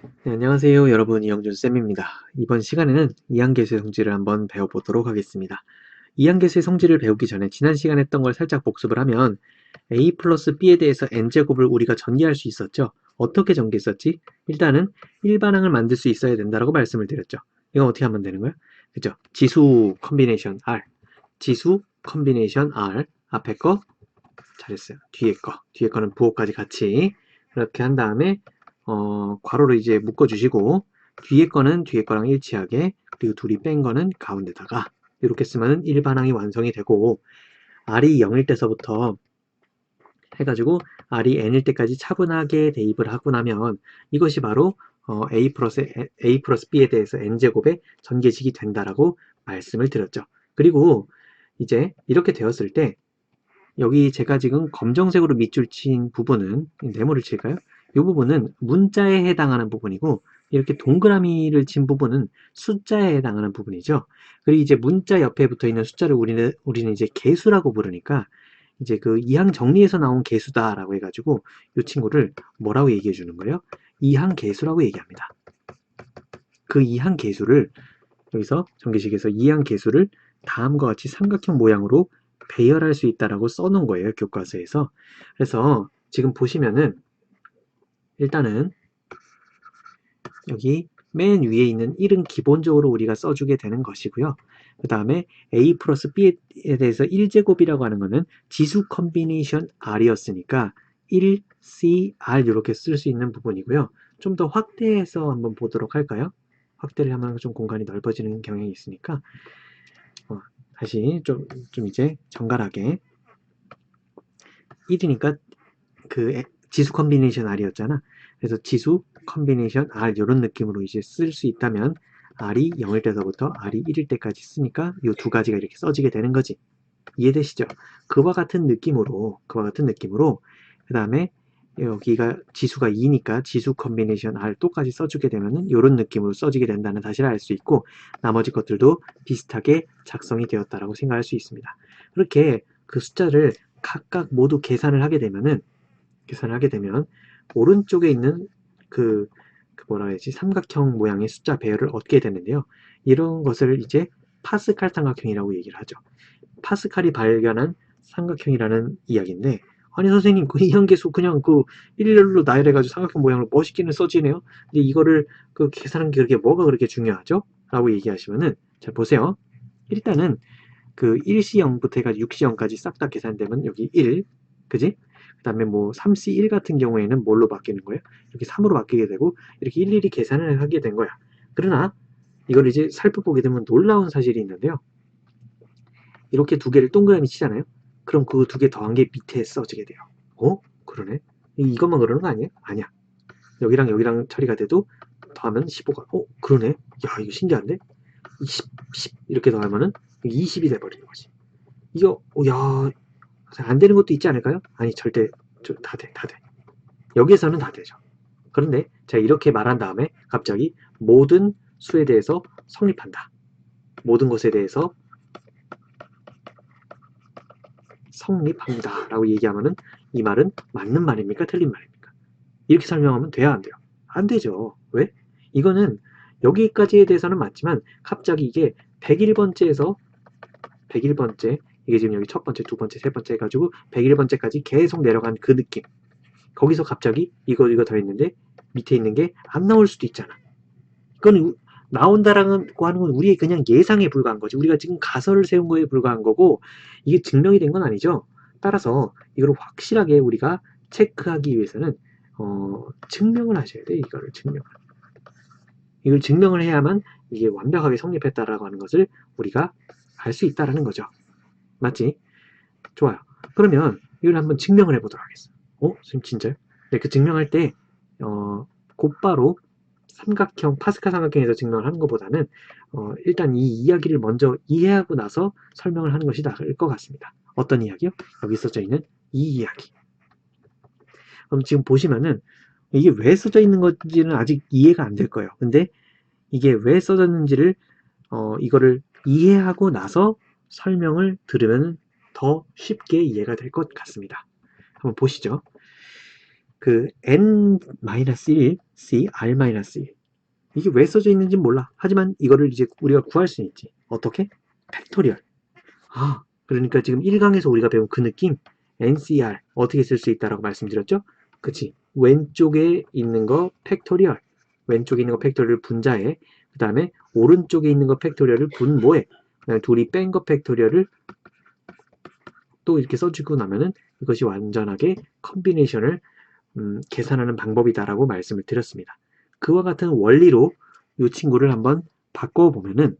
네, 안녕하세요. 여러분, 이영준쌤입니다. 이번 시간에는 이항계수의 성질을 한번 배워보도록 하겠습니다. 이항계수의 성질을 배우기 전에 지난 시간에 했던 걸 살짝 복습을 하면 a 플러스 b에 대해서 n제곱을 우리가 전개할 수 있었죠. 어떻게 전개했었지? 일단은 일반항을 만들 수 있어야 된다고 말씀을 드렸죠. 이건 어떻게 하면 되는 거야? 그죠? 지수 컨비네이션 R, 지수 컨비네이션 R, 앞에 거 잘했어요. 뒤에 거는 부호까지 같이 이렇게 한 다음에 괄호로 이제 묶어주시고 뒤에 거는 뒤에 거랑 일치하게 그리고 둘이 뺀 거는 가운데다가 이렇게 쓰면 일반항이 완성이 되고 R이 0일 때서부터 해가지고 R이 N일 때까지 차분하게 대입을 하고 나면 이것이 바로 A 플러스 B에 대해서 N제곱의 전개식이 된다라고 말씀을 드렸죠. 그리고 이제 이렇게 되었을 때 여기 제가 지금 검정색으로 밑줄 친 부분은 네모를 칠까요? 이 부분은 문자에 해당하는 부분이고 이렇게 동그라미를 친 부분은 숫자에 해당하는 부분이죠. 그리고 이제 문자 옆에 붙어 있는 숫자를 우리는 이제 개수라고 부르니까 이제 그 이항 정리에서 나온 개수다라고 해가지고 이 친구를 뭐라고 얘기해 주는 거예요? 이항 개수라고 얘기합니다. 그 이항 개수를 여기서 전기식에서 이항 개수를 다음과 같이 삼각형 모양으로 배열할 수 있다라고 써놓은 거예요, 교과서에서. 그래서 지금 보시면은 일단은 여기 맨 위에 있는 1은 기본적으로 우리가 써주게 되는 것이고요. 그 다음에 a 플러스 b에 대해서 1제곱이라고 하는 거는 지수 컨비네이션 r이었으니까 1cr 이렇게 쓸 수 있는 부분이고요. 좀 더 확대해서 한번 보도록 할까요? 확대를 하면 좀 공간이 넓어지는 경향이 있으니까 다시 좀 이제 정갈하게 1이니까 그 지수 컨비네이션 R이었잖아. 그래서 지수 컨비네이션 R 이런 느낌으로 이제 쓸 수 있다면 R이 0일 때서부터 R이 1일 때까지 쓰니까 이 두 가지가 이렇게 써지게 되는 거지. 이해되시죠? 그와 같은 느낌으로 그 다음에 여기가 지수가 2니까 지수 컨비네이션 R 똑같이 써주게 되면은 이런 느낌으로 써지게 된다는 사실을 알 수 있고 나머지 것들도 비슷하게 작성이 되었다라고 생각할 수 있습니다. 그렇게 그 숫자를 각각 모두 계산을 하게 되면 오른쪽에 있는 그 뭐라 해야지 삼각형 모양의 숫자 배열을 얻게 되는데요. 이런 것을 이제 파스칼 삼각형이라고 얘기를 하죠. 파스칼이 발견한 삼각형이라는 이야기인데 아니 선생님 그 이항계수 그냥 그 일렬로 나열해가지고 삼각형 모양을 멋있게는 써지네요. 근데 이거를 그 계산한 게 그렇게 뭐가 그렇게 중요하죠? 라고 얘기하시면은 자 보세요. 일단은 그 1C0부터 해가지고 6C0까지 싹 다 계산되면 여기 1 그지? 그 다음에 뭐 3C1 같은 경우에는 뭘로 바뀌는 거예요? 이렇게 3으로 바뀌게 되고 이렇게 일일이 계산을 하게 된 거야. 그러나 이걸 이제 살펴보게 되면 놀라운 사실이 있는데요. 이렇게 두 개를 동그라미 치잖아요. 그럼 그 두 개 더한 게 밑에 써지게 돼요. 그러네. 이것만 그러는 거 아니에요? 아니야. 여기랑 처리가 돼도 더하면 15가. 그러네. 야, 이거 신기한데? 10 이렇게 더하면은 20이 돼버리는 거지. 이거, 야, 안 되는 것도 있지 않을까요? 아니, 절대, 다 돼, 다 돼. 여기에서는 다 되죠. 그런데 제가 이렇게 말한 다음에 갑자기 모든 수에 대해서 성립한다. 모든 것에 대해서 성립합니다. 라고 얘기하면은 이 말은 맞는 말입니까? 틀린 말입니까? 이렇게 설명하면 돼야 안 돼요? 안 되죠. 왜? 이거는 여기까지에 대해서는 맞지만 갑자기 이게 101번째에서 101번째 이게 지금 여기 첫 번째, 두 번째, 세 번째 해가지고 101번째까지 계속 내려간 그 느낌. 거기서 갑자기 이거 더 있는데 밑에 있는 게 안 나올 수도 있잖아. 그건 나온다라고 하는 건 우리의 그냥 예상에 불과한 거지. 우리가 지금 가설을 세운 거에 불과한 거고 이게 증명이 된 건 아니죠. 따라서 이걸 확실하게 우리가 체크하기 위해서는 증명을 하셔야 돼. 이걸 증명을 해야만 이게 완벽하게 성립했다라고 하는 것을 우리가 알 수 있다라는 거죠. 맞지? 좋아요. 그러면 이걸 한번 증명을 해보도록 하겠습니다. 선생님 진짜요? 네, 그 증명할 때 곧바로 삼각형, 파스칼 삼각형에서 증명을 하는 것보다는 일단 이 이야기를 먼저 이해하고 나서 설명을 하는 것이 나을 것 같습니다. 어떤 이야기요? 여기 써져 있는 이 이야기. 그럼 지금 보시면은 이게 왜 써져 있는 건지는 아직 이해가 안 될 거예요. 근데 이게 왜 써졌는지를 이거를 이해하고 나서 설명을 들으면 더 쉽게 이해가 될 것 같습니다. 한번 보시죠. 그 n-1 c r-1 이게 왜 써져 있는지 몰라. 하지만 이거를 이제 우리가 구할 수 있지. 어떻게? 팩토리얼. 아, 그러니까 지금 1강에서 우리가 배운 그 느낌 NCR 어떻게 쓸 수 있다라고 말씀드렸죠? 그치? 왼쪽에 있는 거 팩토리얼, 왼쪽에 있는 거 팩토리얼 분자에, 그 다음에 오른쪽에 있는 거 팩토리얼을 분모에, 그 다음에 둘이 뺀 거 팩토리얼을 또 이렇게 써주고 나면은 이것이 완전하게 컨비네이션을 계산하는 방법이다라고 말씀을 드렸습니다. 그와 같은 원리로 이 친구를 한번 바꿔보면은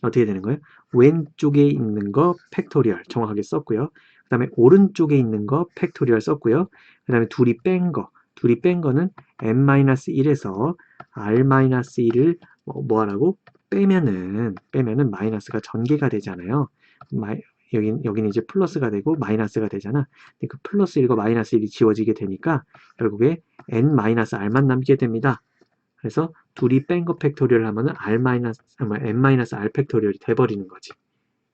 어떻게 되는 거예요? 왼쪽에 있는 거 팩토리얼 정확하게 썼고요. 그 다음에 오른쪽에 있는 거 팩토리얼 썼고요. 그 다음에 둘이 뺀 거는 n-1에서 r-1을 뭐 하라고? 빼면은 마이너스가 전개가 되잖아요. 여기는 이제 플러스가 되고 마이너스가 되잖아. 근데 그 플러스 1과 마이너스 1이 지워지게 되니까 결국에 n-r만 남게 됩니다. 그래서 둘이 뺀 거 팩토리얼 하면은 n-r 팩토리얼이 돼버리는 거지.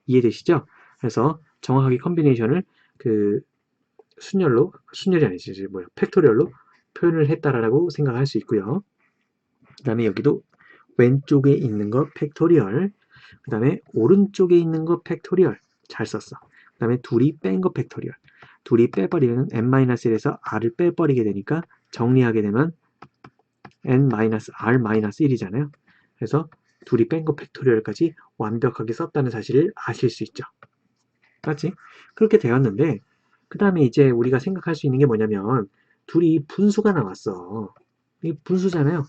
이해되시죠? 그래서 정확하게 컨비네이션을 그 순열이 아니지, 뭐야, 팩토리얼로 표현을 했다라고 생각할 수 있고요. 그 다음에 여기도 왼쪽에 있는 거 팩토리얼, 그 다음에 오른쪽에 있는 거 팩토리얼 잘 썼어. 그 다음에 둘이 뺀 거 팩토리얼. 둘이 빼버리면 n-1에서 r을 빼버리게 되니까 정리하게 되면 n-r-1이잖아요. 그래서 둘이 뺀 거 팩토리얼까지 완벽하게 썼다는 사실을 아실 수 있죠. 맞지? 그렇게 되었는데 그 다음에 이제 우리가 생각할 수 있는 게 뭐냐면 둘이 분수가 나왔어. 이 분수잖아요.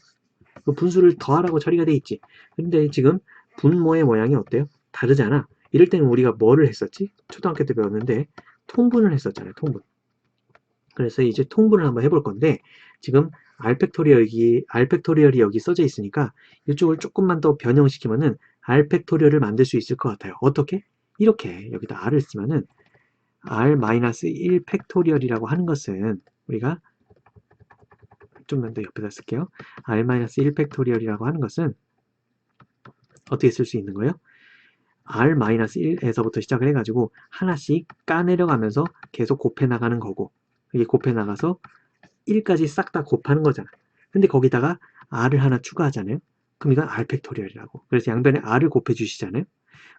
그 분수를 더하라고 처리가 돼 있지. 근데 지금 분모의 모양이 어때요? 다르잖아. 이럴 때는 우리가 뭐를 했었지? 초등학교 때 배웠는데 통분을 했었잖아요. 통분. 그래서 이제 통분을 한번 해볼 건데 지금 알팩토리얼이 여기 써져 있으니까 이쪽을 조금만 더 변형시키면은 알팩토리얼을 만들 수 있을 것 같아요. 어떻게? 이렇게 여기다 r을 쓰면은 r-1 팩토리얼이라고 하는 것은 우리가 좀만 더 옆에다 쓸게요. r-1 팩토리얼이라고 하는 것은 어떻게 쓸 수 있는 거예요? r-1에서부터 시작을 해가지고 하나씩 까내려가면서 계속 곱해 나가는 거고 이게 곱해 나가서 1까지 싹 다 곱하는 거잖아. 근데 거기다가 r을 하나 추가하잖아요. 그럼 이건 r 팩토리얼이라고. 그래서 양변에 r을 곱해 주시잖아요.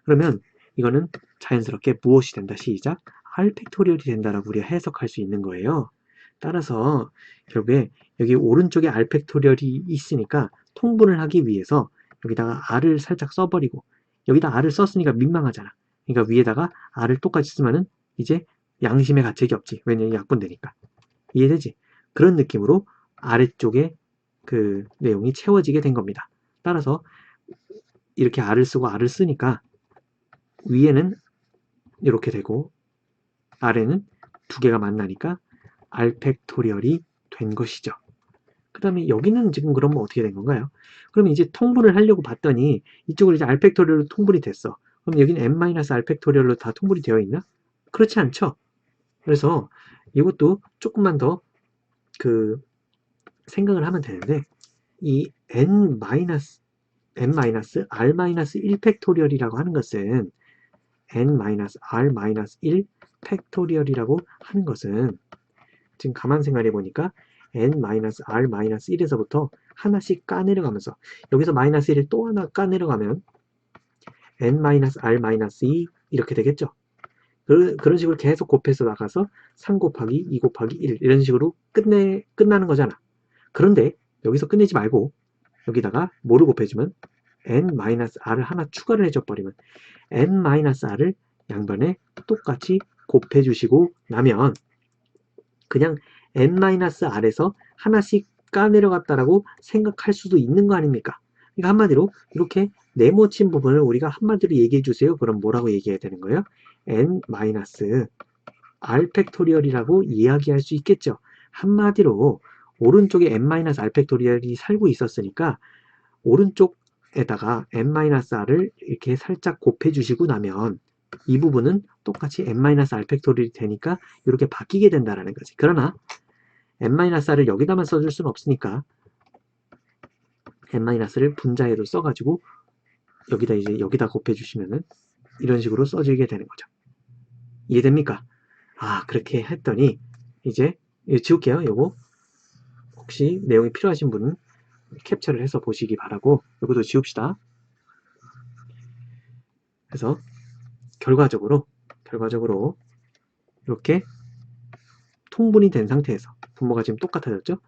그러면 이거는 자연스럽게 무엇이 된다? 시작. r 팩토리얼이 된다라고 우리가 해석할 수 있는 거예요. 따라서 결국에 여기 오른쪽에 r 팩토리얼이 있으니까 통분을 하기 위해서 여기다가 r을 살짝 써버리고 여기다 r을 썼으니까 민망하잖아. 그러니까 위에다가 r을 똑같이 쓰면은 이제 양심의 가책이 없지. 왜냐면 약분되니까. 이해되지? 그런 느낌으로 아래쪽에 그 내용이 채워지게 된 겁니다. 따라서 이렇게 r을 쓰고 r을 쓰니까 위에는 이렇게 되고 아래는 두 개가 만나니까 r 팩토리얼이 된 것이죠. 그 다음에 여기는 지금 그러면 어떻게 된 건가요? 그러면 이제 통분을 하려고 봤더니 이쪽으로 이제 r 팩토리얼로 통분이 됐어. 그럼 여기는 n-r 팩토리얼로 다 통분이 되어 있나? 그렇지 않죠. 그래서 이것도 조금만 더 그 생각을 하면 되는데 이 n-r-1 팩토리얼이라고 하는 것은 n-r-1 팩토리얼이라고 하는 것은 지금 가만 생각해 보니까 n-r-1에서부터 하나씩 까내려가면서 여기서 마이너스 1을 또 하나 까내려가면 n-r-2 이렇게 되겠죠. 그런 식으로 계속 곱해서 나가서 3 곱하기 2 곱하기 1 이런 식으로 끝나는 거잖아. 그런데 여기서 끝내지 말고 여기다가 뭐를 곱해주면 n-r을 하나 추가를 해줘 버리면 n-r을 양변에 똑같이 곱해주시고 나면 그냥 n-r에서 하나씩 까내려갔다라고 생각할 수도 있는 거 아닙니까? 그러니까 한마디로 이렇게 네모친 부분을 우리가 한마디로 얘기해 주세요. 그럼 뭐라고 얘기해야 되는 거예요? n-r 팩토리얼이라고 이야기할 수 있겠죠. 한마디로 오른쪽에 n-r 팩토리얼이 살고 있었으니까 오른쪽에다가 n-r을 이렇게 살짝 곱해주시고 나면 이 부분은 똑같이 n-r 팩토리얼이 되니까 이렇게 바뀌게 된다는 거지. 그러나 n-r을 여기다만 써줄 수는 없으니까 n-를 분자에도 써가지고 여기다 곱해주시면은 이런 식으로 써지게 되는 거죠. 이해됩니까? 아, 그렇게 했더니 이제 이거 지울게요. 요거 혹시 내용이 필요하신 분은 캡처를 해서 보시기 바라고 요것도 지웁시다. 그래서 결과적으로 이렇게 통분이 된 상태에서 분모가 지금 똑같아졌죠?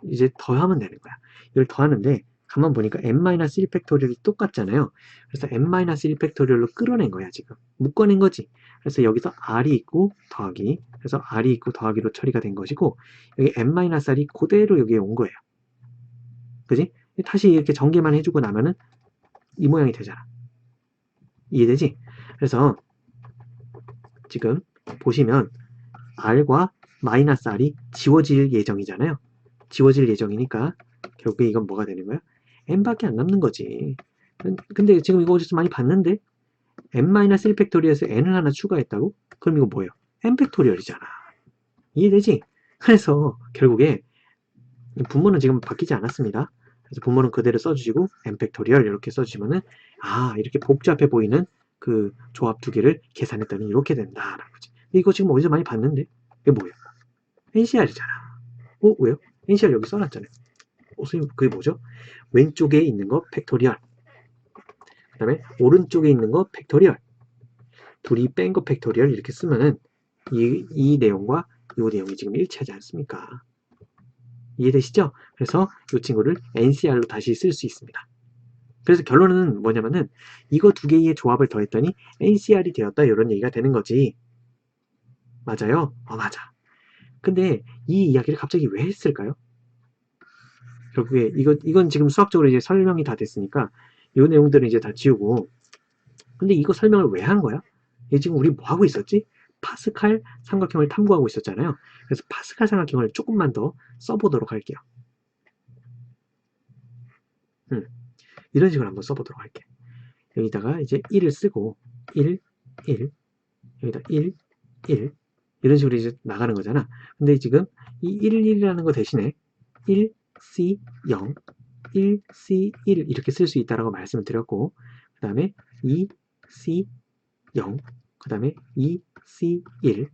이제 더하면 되는 거야. 이걸 더하는데 가만 보니까 n-1 팩토리얼이 똑같잖아요. 그래서 n-1 팩토리얼로 끌어낸 거야 지금. 묶어낸 거지. 그래서 여기서 r이 있고 더하기, 그래서 r이 있고 더하기로 처리가 된 것이고, 여기 n-r이 그대로 여기에 온 거예요. 그지? 다시 이렇게 전개만 해주고 나면은 이 모양이 되잖아. 이해되지? 그래서 지금 보시면 r과 마이너스 r이 지워질 예정이잖아요. 지워질 예정이니까 결국에 이건 뭐가 되는 거야? n밖에 안 남는 거지. 근데 지금 이거 어디서 많이 봤는데 n-1 팩토리얼에서 n을 하나 추가했다고? 그럼 이거 뭐예요? n 팩토리얼이잖아. 이해되지? 그래서 결국에 분모는 지금 바뀌지 않았습니다. 그래서 분모는 그대로 써주시고 n 팩토리얼 이렇게 써주시면은 이렇게 복잡해 보이는 그 조합 두 개를 계산했더니 이렇게 된다라는 거지. 이거 지금 어디서 많이 봤는데 이게 뭐예요? NCR이잖아. 왜요? NCR 여기 써놨잖아요. 선생님 그게 뭐죠? 왼쪽에 있는 거 팩토리얼, 그 다음에 오른쪽에 있는 거 팩토리얼, 둘이 뺀 거 팩토리얼 이렇게 쓰면은 이 내용과 이 내용이 지금 일치하지 않습니까? 이해되시죠? 그래서 이 친구를 NCR로 다시 쓸 수 있습니다. 그래서 결론은 뭐냐면은 이거 두 개의 조합을 더했더니 NCR이 되었다 이런 얘기가 되는 거지. 맞아요? 맞아. 근데 이 이야기를 갑자기 왜 했을까요? 결국에 이건 지금 수학적으로 이제 설명이 다 됐으니까 이 내용들은 이제 다 지우고, 근데 이거 설명을 왜 한 거야? 지금 우리 뭐 하고 있었지? 파스칼 삼각형을 탐구하고 있었잖아요. 그래서 파스칼 삼각형을 조금만 더 써보도록 할게요. 이런 식으로 한번 써보도록 할게. 여기다가 이제 1을 쓰고 1, 1, 여기다 1, 1 이런 식으로 이제 나가는 거잖아. 근데 지금 이 1, 1이라는 거 대신에 1, C, 0, 1, C, 1 이렇게 쓸 수 있다라고 말씀을 드렸고, 그 다음에 2, C, 0, 그 다음에 2, C, 1,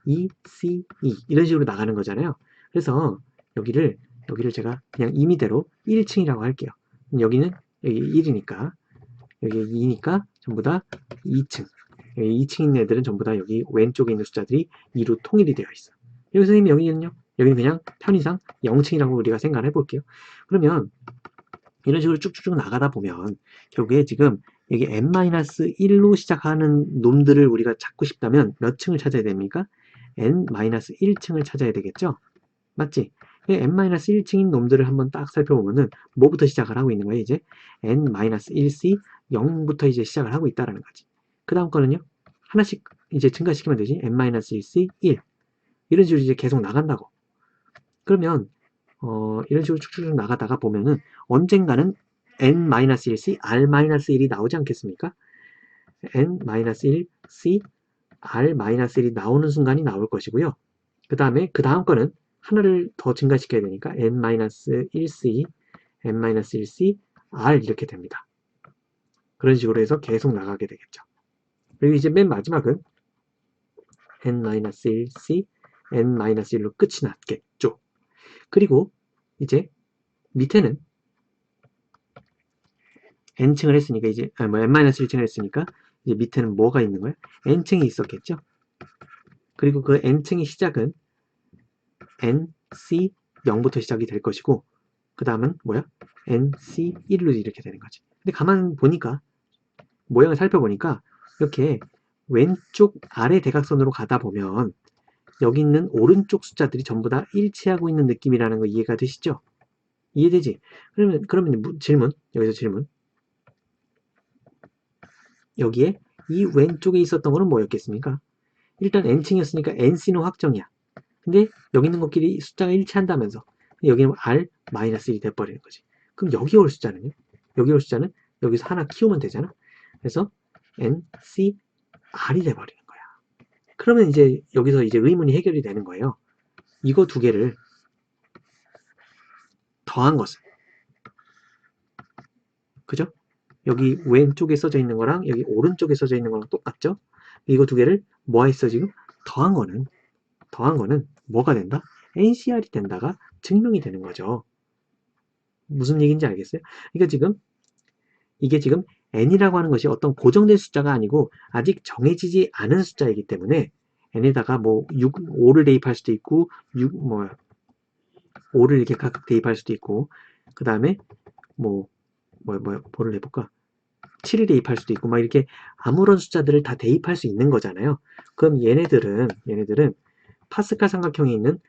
2, C, 2 이런 식으로 나가는 거잖아요. 그래서 여기를 제가 그냥 임의대로 1층이라고 할게요. 여기는 여기 1이니까 여기 2니까 전부 다 2층. 여기 2층 있는 애들은 전부 다 여기 왼쪽에 있는 숫자들이 2로 통일이 되어 있어. 여기 선생님 여기는요? 여기는 그냥 편의상 0층이라고 우리가 생각을 해볼게요. 그러면 이런 식으로 쭉쭉쭉 나가다 보면 결국에 지금 여기 n-1로 시작하는 놈들을 우리가 찾고 싶다면 몇 층을 찾아야 됩니까? n-1층을 찾아야 되겠죠? 맞지? n-1층인 놈들을 한번 딱 살펴보면은 뭐부터 시작을 하고 있는 거예요, 이제? n-1c 0부터 이제 시작을 하고 있다라는 거지. 그 다음 거는요? 하나씩 이제 증가시키면 되지. n-1c 1 이런 식으로 이제 계속 나간다고. 그러면 이런 식으로 쭉쭉 나가다가 보면은 언젠가는 n-1c r-1이 나오지 않겠습니까? n-1c r-1이 나오는 순간이 나올 것이고요. 그 다음에 그 다음 거는 하나를 더 증가시켜야 되니까 n-1c, n-1c, r 이렇게 됩니다. 그런 식으로 해서 계속 나가게 되겠죠. 그리고 이제 맨 마지막은 n-1c, n-1로 끝이 났겠죠. 그리고 이제 밑에는 n층을 했으니까 이제 n-1층을 했으니까 이제 밑에는 뭐가 있는 거야? n층이 있었겠죠. 그리고 그 n층의 시작은 nc 0부터 시작이 될 것이고, 그 다음은 뭐야? nc 1로 이렇게 되는 거지. 근데 가만 보니까 모양을 살펴보니까 이렇게 왼쪽 아래 대각선으로 가다 보면 여기 있는 오른쪽 숫자들이 전부 다 일치하고 있는 느낌이라는 거 이해가 되시죠? 이해되지? 그러면 질문, 여기서 질문. 여기에 이 왼쪽에 있었던 거는 뭐였겠습니까? 일단 n층이었으니까 nc는 확정이야. 근데 여기 있는 것끼리 숫자가 일치한다면서 여기는 r-1이 돼버리는 거지. 그럼 여기 올 숫자는요? 여기 올 숫자는 여기서 하나 키우면 되잖아. 그래서 nc, r이 돼버리는 거야. 그러면 이제 여기서 이제 의문이 해결이 되는 거예요. 이거 두 개를 더한 것은, 그죠? 여기 왼쪽에 써져 있는 거랑 여기 오른쪽에 써져 있는 거랑 똑같죠? 이거 두 개를 뭐 했어 지금? 더한 거는 뭐가 된다? NCR이 된다가 증명이 되는 거죠. 무슨 얘기인지 알겠어요? 그러니까 이게 지금 n이라고 하는 것이 어떤 고정된 숫자가 아니고 아직 정해지지 않은 숫자이기 때문에 n에다가 뭐 5를 대입할 수도 있고 5를 이렇게 각각 대입할 수도 있고 그 다음에 뭐를 해볼까? 7을 대입할 수도 있고 막 이렇게 아무런 숫자들을 다 대입할 수 있는 거잖아요. 그럼 얘네들은 파스칼 삼각형에 있는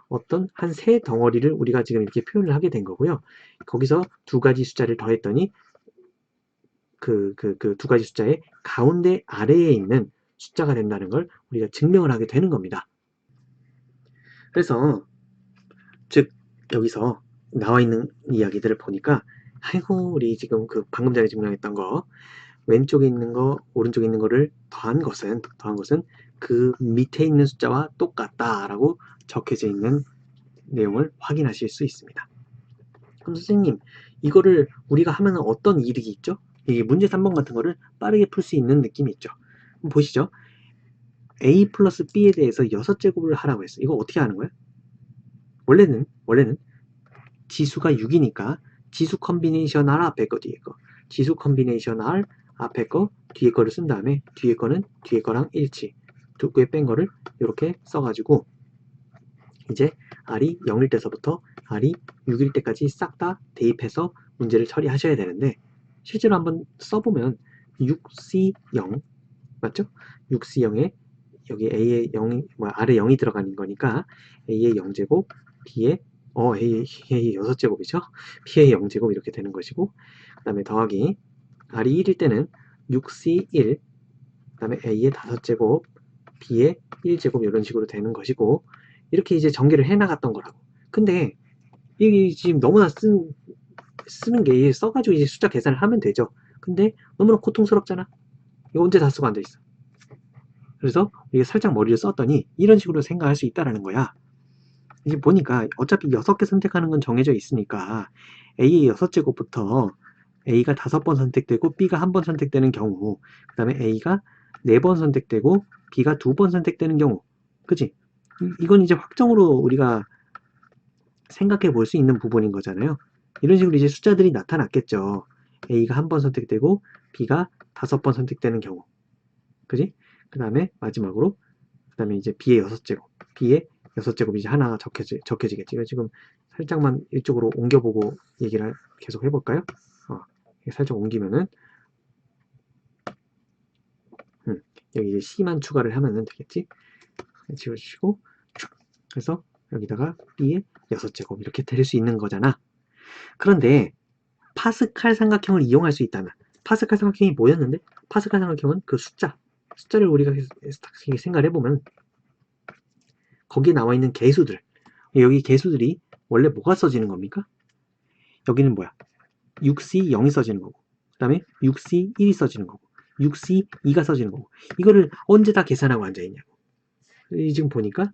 어떤 한 세 덩어리를 우리가 지금 이렇게 표현을 하게 된 거고요. 거기서 두 가지 숫자를 더했더니 그 두 가지 숫자의 가운데 아래에 있는 숫자가 된다는 걸 우리가 증명을 하게 되는 겁니다. 그래서 즉 여기서 나와 있는 이야기들을 보니까 아이고 우리 지금 그 방금 전에 증명했던 거 왼쪽에 있는 거 오른쪽에 있는 거를 더한 것은 그 밑에 있는 숫자와 똑같다라고 적혀져 있는 내용을 확인하실 수 있습니다. 그럼 선생님 이거를 우리가 하면 어떤 이득이 있죠? 이게 문제 3번 같은 거를 빠르게 풀 수 있는 느낌이 있죠. 보시죠. a 플러스 b에 대해서 6제곱을 하라고 했어. 이거 어떻게 하는 거야? 원래는 지수가 6이니까 지수 컨비네이션 R 앞에 거 뒤에 거 지수 컨비네이션 R 앞에 거 뒤에 거를 쓴 다음에 뒤에 거는 뒤에 거랑 일치 두 개의 뺀 거를 이렇게 써가지고 이제 R이 0일 때서부터 R이 6일 때까지 싹 다 대입해서 문제를 처리하셔야 되는데 실제로 한번 써보면 6C0 맞죠? 6C0에 여기 A에 0이 R에 0이 들어가는 거니까 A의 0제곱 B에 A의 6제곱이죠? B의 0제곱 이렇게 되는 것이고 그 다음에 더하기 R이 1일 때는 6C1 그 다음에 A의 5제곱 B의 1제곱 이런 식으로 되는 것이고 이렇게 이제 전개를 해나갔던 거라고. 근데 이게 지금 너무나 쓰는 게 써가지고 이제 숫자 계산을 하면 되죠. 근데 너무나 고통스럽잖아. 이거 언제 다 쓰고 앉아있어. 그래서 이게 살짝 머리를 썼더니 이런 식으로 생각할 수 있다라는 거야. 이제 보니까 어차피 6개 선택하는 건 정해져 있으니까 A의 6제곱부터 A가 5번 선택되고 B가 1번 선택되는 경우 그 다음에 A가 4번 선택되고 B가 2번 선택되는 경우 그치? 이건 이제 확정으로 우리가 생각해 볼 수 있는 부분인 거잖아요. 이런 식으로 이제 숫자들이 나타났겠죠. A가 1번 선택되고 B가 5번 선택되는 경우 그지? 그 다음에 마지막으로 그 다음에 이제 B의 6제곱 B의 6제곱이 이제 하나 적혀지겠지. 지금 살짝만 이쪽으로 옮겨보고 얘기를 계속 해볼까요? 살짝 옮기면은 여기 이제 C만 추가를 하면 되겠지. 지워주시고 그래서 여기다가 B의 6제곱 이렇게 될 수 있는 거잖아. 그런데 파스칼 삼각형을 이용할 수 있다면 파스칼 삼각형이 뭐였는데 파스칼 삼각형은 그 숫자를 우리가 생각을 해보면 거기에 나와 있는 개수들 여기 개수들이 원래 뭐가 써지는 겁니까? 여기는 뭐야? 6C0이 써지는 거고 그 다음에 6C1이 써지는 거고 6C2가 써지는 거고 이거를 언제 다 계산하고 앉아있냐고. 지금 보니까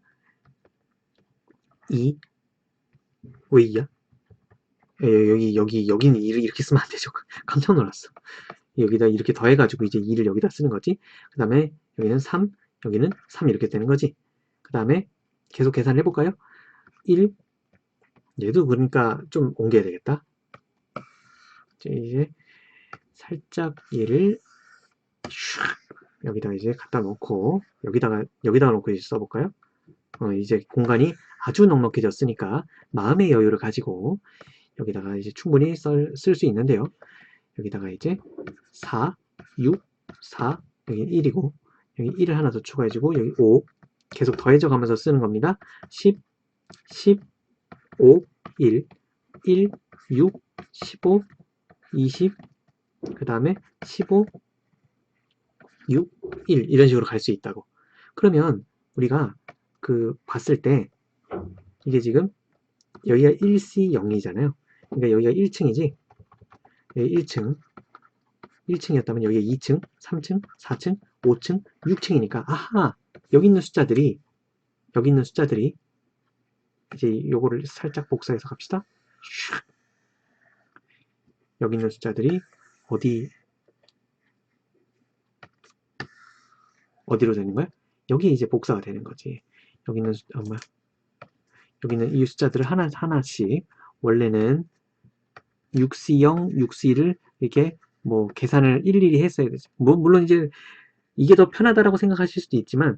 2 왜 2야? 여기는 2를 이렇게 쓰면 안 되죠. 깜짝 놀랐어. 여기다 이렇게 더해가지고 이제 2를 여기다 쓰는 거지. 그 다음에 여기는 3, 여기는 3 이렇게 되는 거지. 그 다음에 계속 계산을 해볼까요? 1, 얘도 그러니까 좀 옮겨야 되겠다. 이제 살짝 얘를 여기다 이제 갖다 놓고 여기다가 놓고 이제 써볼까요? 이제 공간이 아주 넉넉해졌으니까 마음의 여유를 가지고 여기다가 이제 충분히 쓸 수 있는데요. 여기다가 이제 4, 6, 4, 여기 1이고 여기 1을 하나 더 추가해주고 여기 5 계속 더해져 가면서 쓰는 겁니다. 10, 10, 5, 1, 1, 6, 15, 20, 그 다음에 15, 6, 1 이런 식으로 갈 수 있다고. 그러면 우리가 그 봤을 때 이게 지금 여기가 1C0이잖아요. 그러니까 여기가 1층이지. 여기 1층이었다면 여기가 2층, 3층, 4층, 5층, 6층이니까 아하 여기 있는 숫자들이 이제 요거를 살짝 복사해서 갑시다. 여기 있는 숫자들이 어디로 되는 거야? 여기 이제 복사가 되는 거지. 여기 있는 여기는 이 숫자들을 하나씩 원래는 6C0, 6C를 이렇게 뭐 계산을 일일이 했어야 되죠. 물론 이제 이게 더 편하다라고 생각하실 수도 있지만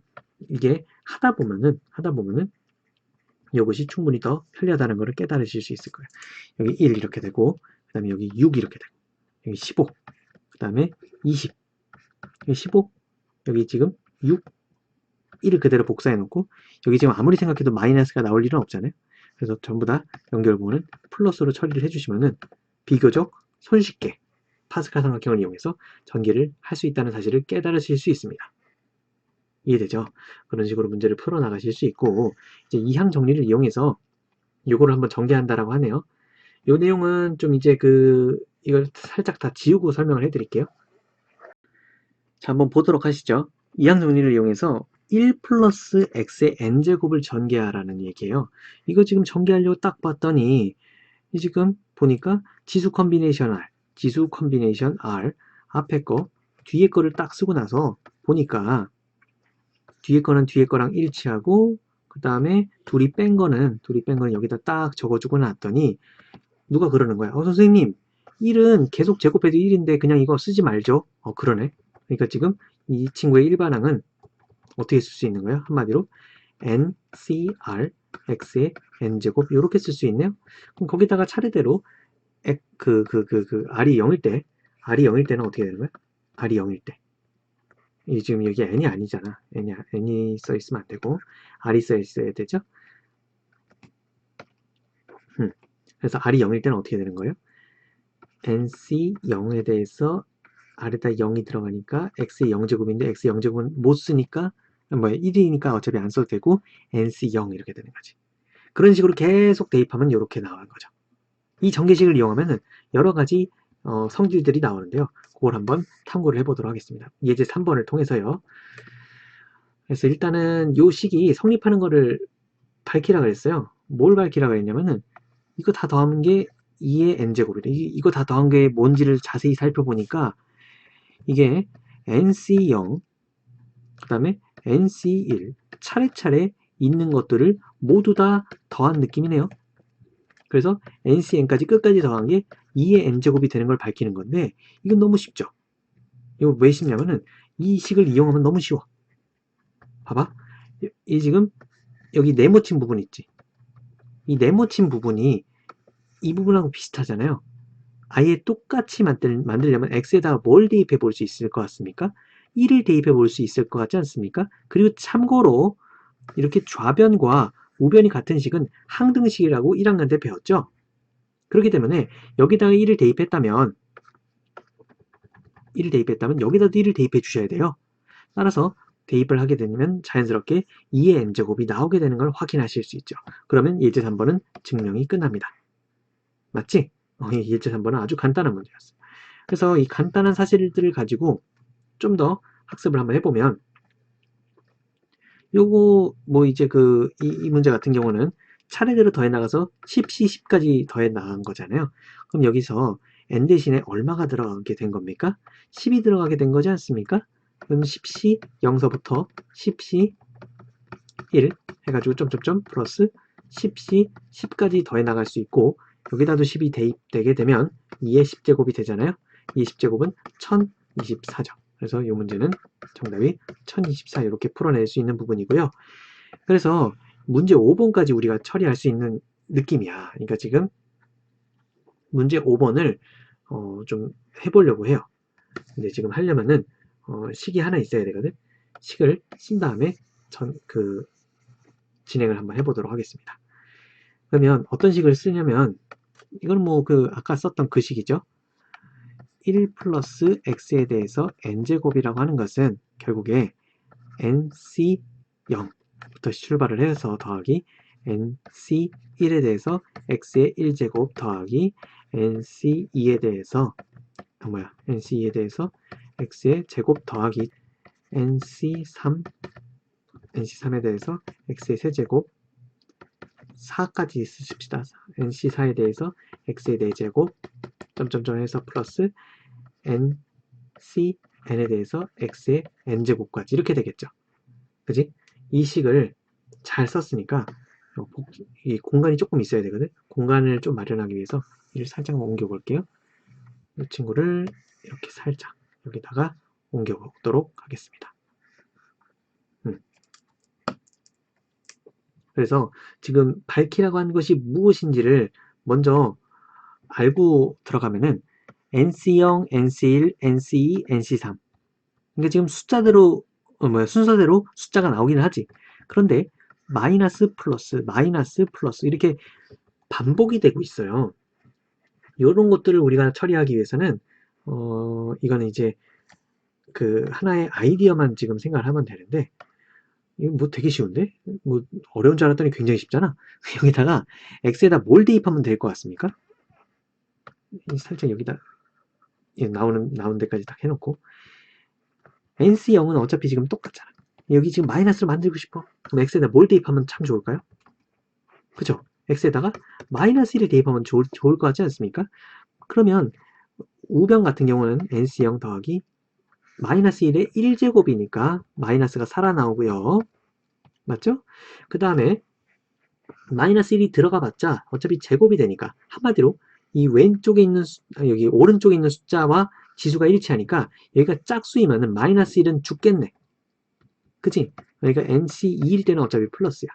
이게 하다 보면은 이것이 충분히 더 편리하다는 것을 깨달으실 수 있을 거예요. 여기 1 이렇게 되고 그 다음에 여기 6 이렇게 되고 여기 15 그 다음에 20 여기 15 여기 지금 6 1을 그대로 복사해 놓고 여기 지금 아무리 생각해도 마이너스가 나올 일은 없잖아요. 그래서 전부 다 연결 부분은 플러스로 처리를 해주시면은 비교적 손쉽게 파스칼 삼각형을 이용해서 전개를 할 수 있다는 사실을 깨달으실 수 있습니다. 이해되죠? 그런 식으로 문제를 풀어나가실 수 있고 이제 이항 정리를 이용해서 요거를 한번 전개한다라고 하네요. 요 내용은 좀 이제 이걸 살짝 다 지우고 설명을 해드릴게요. 자, 한번 보도록 하시죠. 이항 정리를 이용해서 1 플러스 x의 n제곱을 전개하라는 얘기예요. 이거 지금 전개하려고 딱 봤더니 지금 보니까 지수 컨비네이션 R 앞에 거 뒤에 거를 딱 쓰고 나서 보니까 뒤에 거는 뒤에 거랑 일치하고 그 다음에 둘이 뺀 거는 여기다 딱 적어주고 놨더니 누가 그러는 거야. 선생님 1은 계속 제곱해도 1인데 그냥 이거 쓰지 말죠. 그러네. 그러니까 지금 이 친구의 일반항은 어떻게 쓸 수 있는 거예요? 한마디로 NCR x의 n제곱 이렇게 쓸 수 있네요. 그럼 거기다가 차례대로 R이 0일 때는 어떻게 되는 거야? R이 0일 때. 이 지금 여기 n이 아니잖아. n이 써 있으면 안 되고 R이 써 있어야 되죠? 그래서 R이 0일 때는 어떻게 되는 거예요? NC 0에 대해서 R에다 0이 들어가니까 X의 0제곱인데 X의 0제곱은 못 쓰니까 1이니까 어차피 안 써도 되고 NC 0 이렇게 되는 거지. 그런 식으로 계속 대입하면 이렇게 나오는 거죠. 이 전개식을 이용하면 여러 가지 성질들이 나오는데요. 그걸 한번 탐구를 해보도록 하겠습니다. 예제 3번을 통해서요. 그래서 일단은 이 식이 성립하는 거를 밝히라 그랬어요. 뭘 밝히라 그랬냐면은 이거 다 더한 게 2의 n제곱이래. 이거 다 더한 게 뭔지를 자세히 살펴보니까 이게 NC0 그 다음에 NC1 차례차례 있는 것들을 모두 다 더한 느낌이네요. 그래서 NCN까지 끝까지 더한 게 2의 n제곱이 되는 걸 밝히는 건데 이건 너무 쉽죠. 이거 왜 쉽냐면은 이 식을 이용하면 너무 쉬워. 봐봐. 이 지금 여기 네모친 부분 있지. 이 네모친 부분이 이 부분하고 비슷하잖아요. 아예 똑같이 만들려면 x에다가 뭘 대입해 볼 수 있을 것 같습니까? 1을 대입해 볼 수 있을 것 같지 않습니까? 그리고 참고로 이렇게 좌변과 우변이 같은 식은 항등식이라고 1학년 때 배웠죠? 그렇기 때문에 여기다가 1을 대입했다면 여기다도 1을 대입해 주셔야 돼요. 따라서 대입을 하게 되면 자연스럽게 2의 n제곱이 나오게 되는 걸 확인하실 수 있죠. 그러면 예제 3번은 증명이 끝납니다. 맞지? 예제 3번은 아주 간단한 문제였어요. 그래서 이 간단한 사실들을 가지고 좀 더 학습을 한번 해보면 요거 뭐 이제 이 문제 같은 경우는 차례대로 더해 나가서 10C 10까지 더해 나간 거잖아요. 그럼 여기서 n 대신에 얼마가 들어가게 된 겁니까? 10이 들어가게 된 거지 않습니까? 그럼 10C 0서부터 10C 1 해가지고 점점점 플러스 10C 10까지 더해 나갈 수 있고 여기다도 10이 대입되게 되면 2의 10제곱이 되잖아요. 2의 10제곱은 1024죠. 그래서 이 문제는 정답이 1024 이렇게 풀어낼 수 있는 부분이고요. 그래서 문제 5번까지 우리가 처리할 수 있는 느낌이야. 그러니까 지금 문제 5번을 좀 해보려고 해요. 근데 지금 하려면은 식이 하나 있어야 되거든. 식을 쓴 다음에 진행을 한번 해보도록 하겠습니다. 그러면 어떤 식을 쓰냐면 이건 뭐 아까 썼던 그 식이죠. 1 플러스 x에 대해서 n제곱이라고 하는 것은 결국에 nc0부터 출발을 해서 더하기 nc1에 대해서 x의 1제곱 더하기 nc2에 대해서 nc2에 대해서 x의 제곱 더하기 nc3에 대해서 x의 세제곱 4까지 쓰십시다. nc4에 대해서 x의 4제곱 점점점 해서 플러스 ncn에 대해서 x의 n제곱까지 이렇게 되겠죠. 그지? 이 식을 잘 썼으니까 이 공간이 조금 있어야 되거든. 공간을 좀 마련하기 위해서 이를 살짝 옮겨 볼게요. 이 친구를 이렇게 살짝 여기다가 옮겨 보도록 하겠습니다. 그래서 지금 밝히라고 하는 것이 무엇인지를 먼저 알고 들어가면은 NC0, NC1, NC2, NC3. 그러니까 지금 숫자대로 순서대로 숫자가 나오기는 하지. 그런데 마이너스 플러스 이렇게 반복이 되고 있어요. 이런 것들을 우리가 처리하기 위해서는 이거는 이제 그 하나의 아이디어만 지금 생각을 하면 되는데, 이거 뭐 되게 쉬운데? 뭐 어려운 줄 알았더니 굉장히 쉽잖아. 여기다가 x에다 뭘 대입하면 될 것 같습니까? 살짝 여기다 나온 데까지 딱 해놓고, NC0은 어차피 지금 똑같잖아. 여기 지금 마이너스를 만들고 싶어. 그럼 x에다 뭘 대입하면 참 좋을까요? 그죠? x에다가 마이너스 1을 대입하면 좋을 것 같지 않습니까? 그러면 우변 같은 경우는 NC0 더하기 마이너스 1의 1제곱이니까 마이너스가 살아나오고요. 맞죠? 그 다음에 마이너스 1이 들어가 봤자 어차피 제곱이 되니까 한마디로 이 왼쪽에 있는 여기 오른쪽에 있는 숫자와 지수가 일치하니까 여기가 짝수이면은 마이너스 1은 죽겠네. 그치? 그러니까 NC2일 때는 어차피 플러스야.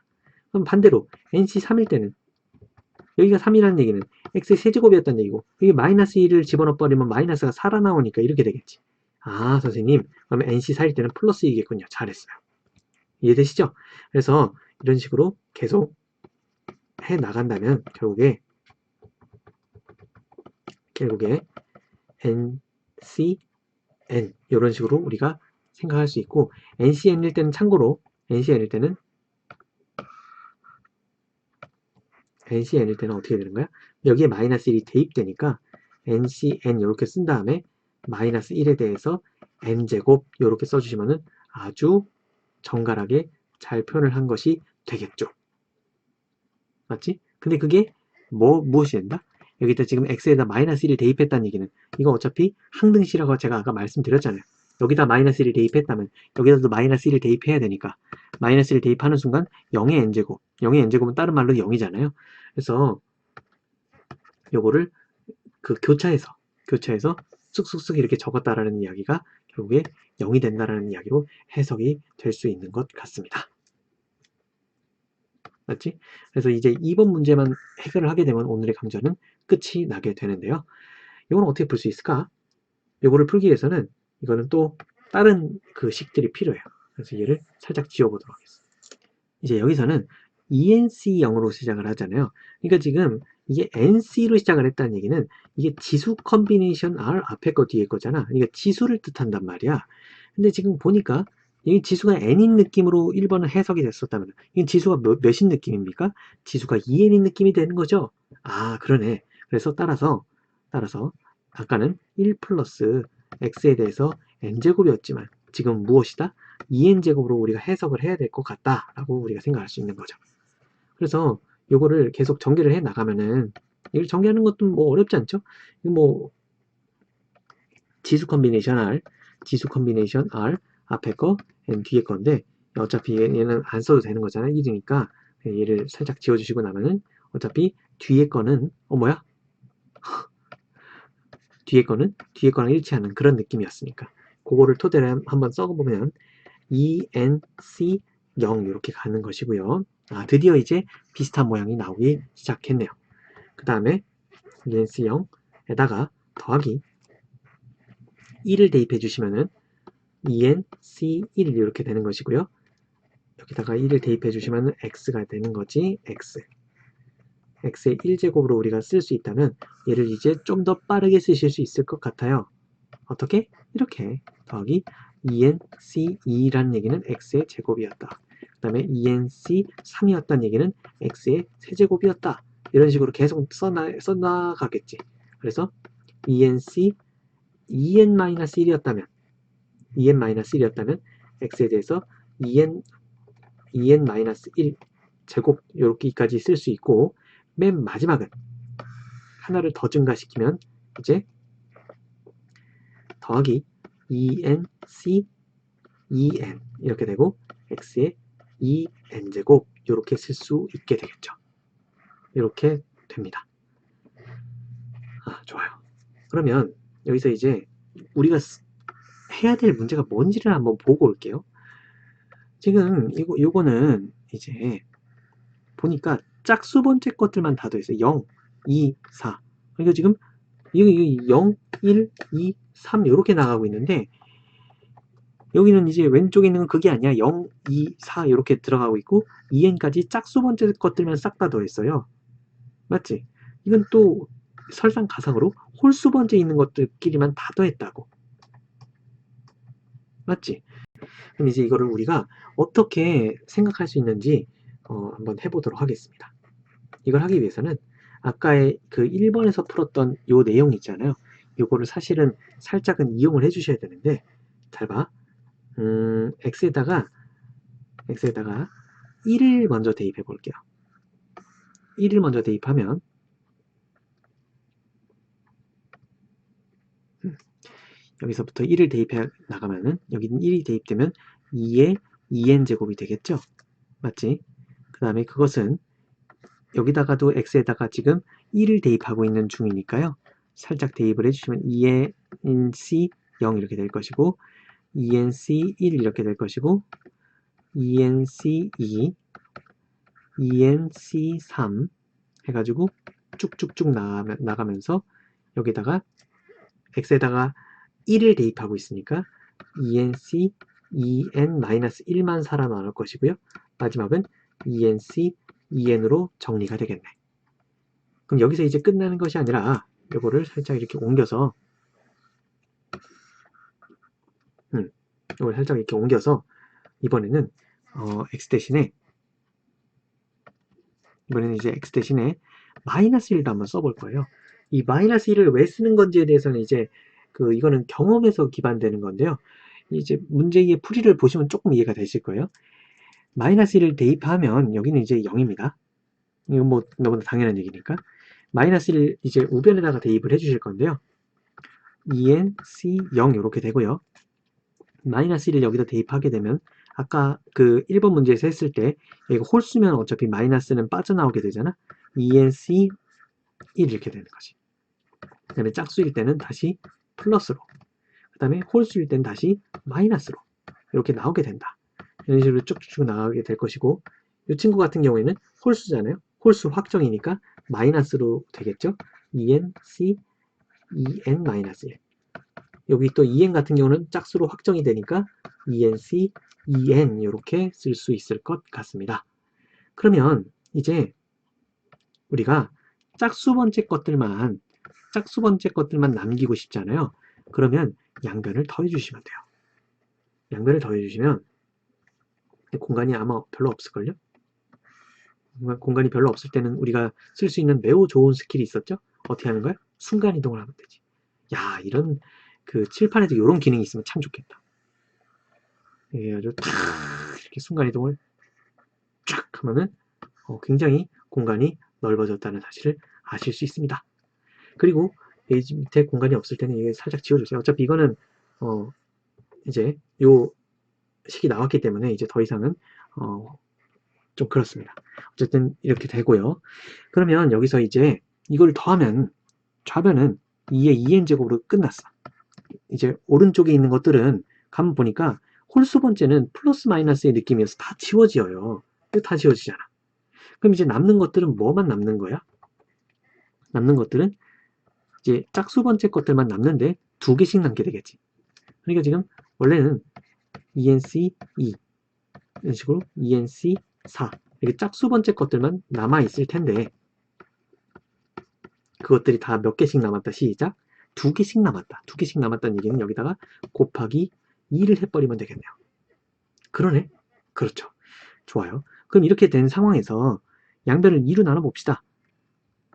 그럼 반대로 NC3일 때는 여기가 3이라는 얘기는 x의 세제곱이었다는 얘기고 여기 마이너스 1을 집어넣어 버리면 마이너스가 살아나오니까 이렇게 되겠지. 아 선생님 그러면 NC4일 때는 플러스이겠군요. 잘했어요. 이해되시죠? 그래서 이런 식으로 계속 해 나간다면 결국에 NC, N 이런 식으로 우리가 생각할 수 있고 NCN일 때는 참고로 NCN일 때는 어떻게 되는 거야? 여기에 마이너스 1이 대입되니까 NCN 이렇게 쓴 다음에 마이너스 1에 대해서 N제곱 이렇게 써주시면은 아주 정갈하게 잘 표현을 한 것이 되겠죠. 맞지? 근데 그게 무엇이 된다? 여기다 지금 x에다 마이너스 1을 대입했다는 얘기는 이거 어차피 항등식이라고 제가 아까 말씀드렸잖아요. 여기다 마이너스 1을 대입했다면 여기다도 마이너스 1을 대입해야 되니까 마이너스 1을 대입하는 순간 0의 n제곱 0의 n제곱은 다른 말로 0이잖아요. 그래서 요거를 그 교차해서 쑥쑥쑥 이렇게 적었다라는 이야기가 결국에 0이 된다라는 이야기로 해석이 될 수 있는 것 같습니다. 맞지? 그래서 이제 2번 문제만 해결을 하게 되면 오늘의 강좌는 끝이 나게 되는데요. 이건 어떻게 풀 수 있을까? 이거를 풀기 위해서는 이거는 또 다른 그 식들이 필요해요. 그래서 얘를 살짝 지워보도록 하겠습니다. 이제 여기서는 ENC0으로 시작을 하잖아요. 그러니까 지금 이게 NC로 시작을 했다는 얘기는 이게 지수 컨비네이션 R 앞에 거 뒤에 거잖아. 이게 지수를 뜻한단 말이야. 근데 지금 보니까 이 지수가 n인 느낌으로 1번은 해석이 됐었다면 이 지수가 몇인 느낌입니까? 지수가 2n인 느낌이 되는 거죠. 아 그러네. 그래서 따라서 아까는 1 플러스 x에 대해서 n제곱이었지만 지금 무엇이다? 2n제곱으로 우리가 해석을 해야 될 것 같다라고 우리가 생각할 수 있는 거죠. 그래서 요거를 계속 전개를 해 나가면은 이걸 전개하는 것도 뭐 어렵지 않죠? 뭐 지수 컨비네이션 R 앞에 거 n 뒤에 건데 어차피 얘는 안 써도 되는 거잖아요. 1이니까 얘를 살짝 지워주시고 나면은 어차피 뒤에 거는 뭐야? 뒤에 거랑 일치하는 그런 느낌이었으니까 그거를 토대로 한번 써보면 ENC 0 이렇게 가는 것이고요. 아 드디어 이제 비슷한 모양이 나오기 시작했네요. 그 다음에 ENC 0에다가 더하기 1을 대입해 주시면은 ENC1 이렇게 되는 것이고요. 여기다가 1을 대입해 주시면 x가 되는 거지. x의 1제곱으로 우리가 쓸 수 있다면 얘를 이제 좀 더 빠르게 쓰실 수 있을 것 같아요. 어떻게? 이렇게 더하기 ENC2라는 얘기는 x의 제곱이었다. 그 다음에 ENC3이었다는 얘기는 x의 세제곱이었다. 이런 식으로 계속 써나가겠지. 그래서 ENC 2n-1이었다면 x에 대해서 2n-1 제곱 이렇게까지 쓸 수 있고 맨 마지막은 하나를 더 증가시키면 이제 더하기 2nc 2n 이렇게 되고 x의 2n제곱 이렇게 쓸 수 있게 되겠죠. 이렇게 됩니다. 좋아요. 그러면 여기서 이제 우리가 해야 될 문제가 뭔지를 한번 보고 올게요. 지금 요거는 이제 보니까 짝수 번째 것들만 다 더했어요. 0, 2, 4. 그러니까 지금 이거 0, 1, 2, 3 이렇게 나가고 있는데 여기는 이제 왼쪽에 있는 건 그게 아니야. 0, 2, 4 이렇게 들어가고 있고 2n까지 짝수 번째 것들만 싹 다 더했어요. 맞지? 이건 또 설상가상으로 홀수 번째 있는 것들끼리만 다 더했다고. 맞지? 그럼 이제 이거를 우리가 어떻게 생각할 수 있는지 한번 해보도록 하겠습니다. 이걸 하기 위해서는 아까의 그 1번에서 풀었던 요 내용 있잖아요. 요거를 사실은 살짝은 이용을 해주셔야 되는데 잘 봐. x에다가 1을 먼저 대입해 볼게요. 1을 먼저 대입하면 여기서부터 1을 대입해 나가면은 여기는 1이 대입되면 2의 2n제곱이 되겠죠? 맞지? 그 다음에 그것은 여기다가도 x에다가 지금 1을 대입하고 있는 중이니까요. 살짝 대입을 해주시면 2nc 0 이렇게 될 것이고 2nc 1 이렇게 될 것이고 2nc 2, 2nc 3 해가지고 쭉쭉쭉 나가면서 여기다가 x에다가 1을 대입하고 있으니까 2nc 2n-1만 살아남을 것이고요. 마지막은 2nc 2n으로 정리가 되겠네. 그럼 여기서 이제 끝나는 것이 아니라 이거를 살짝 이렇게 옮겨서 이걸 살짝 이렇게 옮겨서 이번에는 x 대신에 x 대신에 마이너스 1도 한번 써볼 거예요. 이 마이너스 1을 왜 쓰는 건지에 대해서는 이제 이거는 경험에서 기반되는 건데요. 이제 문제의 풀이를 보시면 조금 이해가 되실 거예요. 마이너스 1을 대입하면 여기는 이제 0입니다. 이건 뭐 너무나 당연한 얘기니까. 마이너스 1을 이제 우변에다가 대입을 해주실 건데요. 2nc 0 이렇게 되고요. 마이너스 1을 여기다 대입하게 되면 아까 그 1번 문제에서 했을 때 이거 홀수면 어차피 마이너스는 빠져나오게 되잖아. 2nc 1 이렇게 되는 거지. 그 다음에 짝수일 때는 다시 플러스로, 그 다음에 홀수일 때는 다시 마이너스로 이렇게 나오게 된다. 이런 식으로 쭉쭉 나가게 될 것이고, 이 친구 같은 경우에는 홀수잖아요. 홀수 확정이니까 마이너스로 되겠죠. 2nc 2n-1. 여기 또 2n 같은 경우는 짝수로 확정이 되니까 2nc 2n 이렇게 쓸 수 있을 것 같습니다. 그러면 이제 우리가 짝수 번째 것들만 남기고 싶잖아요. 그러면 양변을 더해주시면 돼요. 양변을 더해주시면 공간이 아마 별로 없을걸요? 공간이 별로 없을 때는 우리가 쓸 수 있는 매우 좋은 스킬이 있었죠? 어떻게 하는 거야? 순간이동을 하면 되지. 야, 이런 그 칠판에도 이런 기능이 있으면 참 좋겠다. 그래가지고 탁 이렇게 순간이동을 쫙 하면은 굉장히 공간이 넓어졌다는 사실을 아실 수 있습니다. 그리고 이 밑에 공간이 없을 때는 이게 살짝 지워주세요. 어차피 이거는 이제 요 식이 나왔기 때문에 이제 더 이상은 좀 그렇습니다. 어쨌든 이렇게 되고요. 그러면 여기서 이제 이걸 더하면 좌변은 2의 2n제곱으로 끝났어. 이제 오른쪽에 있는 것들은 가만 보니까 홀수 번째는 플러스 마이너스의 느낌이어서 다 지워져요. 다 지워지잖아. 그럼 이제 남는 것들은 뭐만 남는 거야? 남는 것들은 이제 짝수 번째 것들만 남는데 두 개씩 남게 되겠지. 그러니까 지금 원래는 ENC 2 이런 식으로 ENC 4 이렇게 짝수 번째 것들만 남아 있을 텐데 그것들이 다 몇 개씩 남았다. 시작. 두 개씩 남았다. 두 개씩 남았다는 얘기는 여기다가 곱하기 2를 해버리면 되겠네요. 그러네. 그렇죠. 좋아요. 그럼 이렇게 된 상황에서 양변을 2로 나눠봅시다.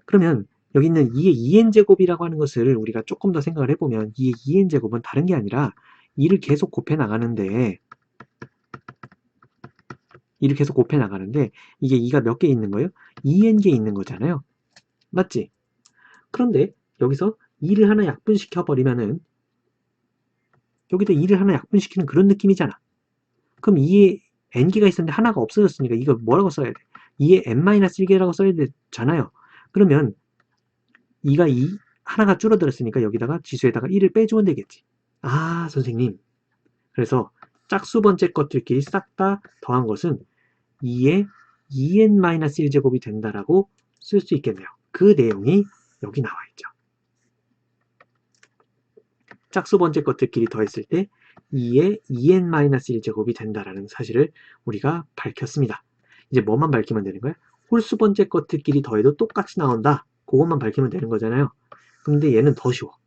그러면 여기 있는 2의 2n제곱이라고 하는 것을 우리가 조금 더 생각을 해보면 2의 2n제곱은 다른 게 아니라 2를 계속 곱해 나가는데 이게 2가 몇 개 있는 거예요? 2n개 있는 거잖아요. 맞지? 그런데 여기서 2를 하나 약분시켜버리면은 여기다 2를 하나 약분시키는 그런 느낌이잖아. 그럼 2의 n개가 있었는데 하나가 없어졌으니까 이거 뭐라고 써야 돼? 2에 n-1개라고 써야 되잖아요. 그러면 2가 2, 하나가 줄어들었으니까 여기다가 지수에다가 1을 빼주면 되겠지. 아, 선생님. 그래서 짝수 번째 것들끼리 싹 다 더한 것은 2에 2n-1제곱이 된다라고 쓸 수 있겠네요. 그 내용이 여기 나와 있죠. 짝수 번째 것들끼리 더했을 때 2에 2n-1제곱이 된다라는 사실을 우리가 밝혔습니다. 이제 뭐만 밝히면 되는 거야? 홀수 번째 것들끼리 더해도 똑같이 나온다. 그것만 밝히면 되는 거잖아요. 근데 얘는 더 쉬워.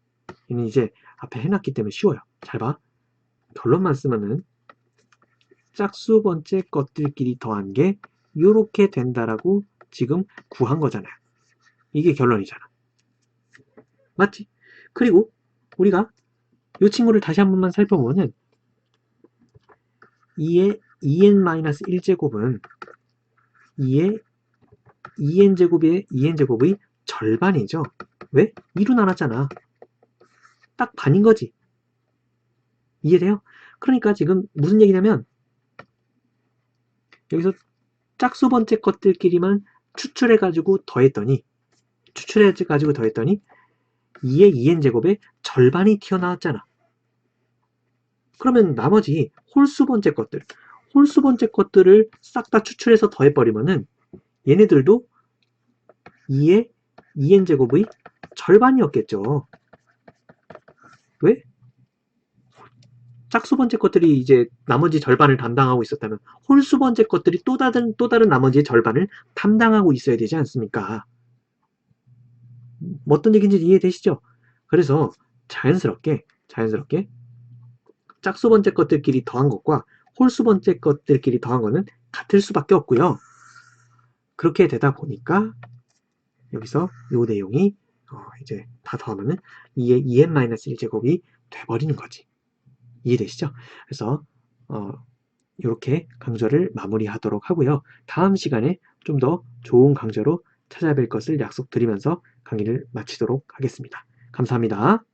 얘는 이제 앞에 해놨기 때문에 쉬워요. 잘 봐. 결론만 쓰면은 짝수 번째 것들끼리 더한 게 이렇게 된다라고 지금 구한 거잖아요. 이게 결론이잖아. 맞지? 그리고 우리가 이 친구를 다시 한 번만 살펴보면은 2의 2n-1제곱은 2의 2n제곱의 절반이죠. 왜? 2로 나눴잖아. 딱 반인 거지. 이해돼요? 그러니까 지금 무슨 얘기냐면 여기서 짝수 번째 것들끼리만 추출해가지고 더했더니 2의 2n제곱의 절반이 튀어나왔잖아. 그러면 나머지 홀수 번째 것들을 싹 다 추출해서 더해버리면은 얘네들도 2의 2n제곱의 절반이었겠죠. 왜? 짝수 번째 것들이 이제 나머지 절반을 담당하고 있었다면 홀수 번째 것들이 또 다른 나머지의 절반을 담당하고 있어야 되지 않습니까? 어떤 얘기인지 이해되시죠? 그래서 자연스럽게 짝수 번째 것들끼리 더한 것과 홀수 번째 것들끼리 더한 거는 같을 수밖에 없고요. 그렇게 되다 보니까 여기서 이 내용이 이제 다 더하면은 2의 2n-1제곱이 돼버리는 거지. 이해되시죠? 그래서 이렇게 강좌를 마무리하도록 하고요. 다음 시간에 좀 더 좋은 강좌로 찾아뵐 것을 약속드리면서 강의를 마치도록 하겠습니다. 감사합니다.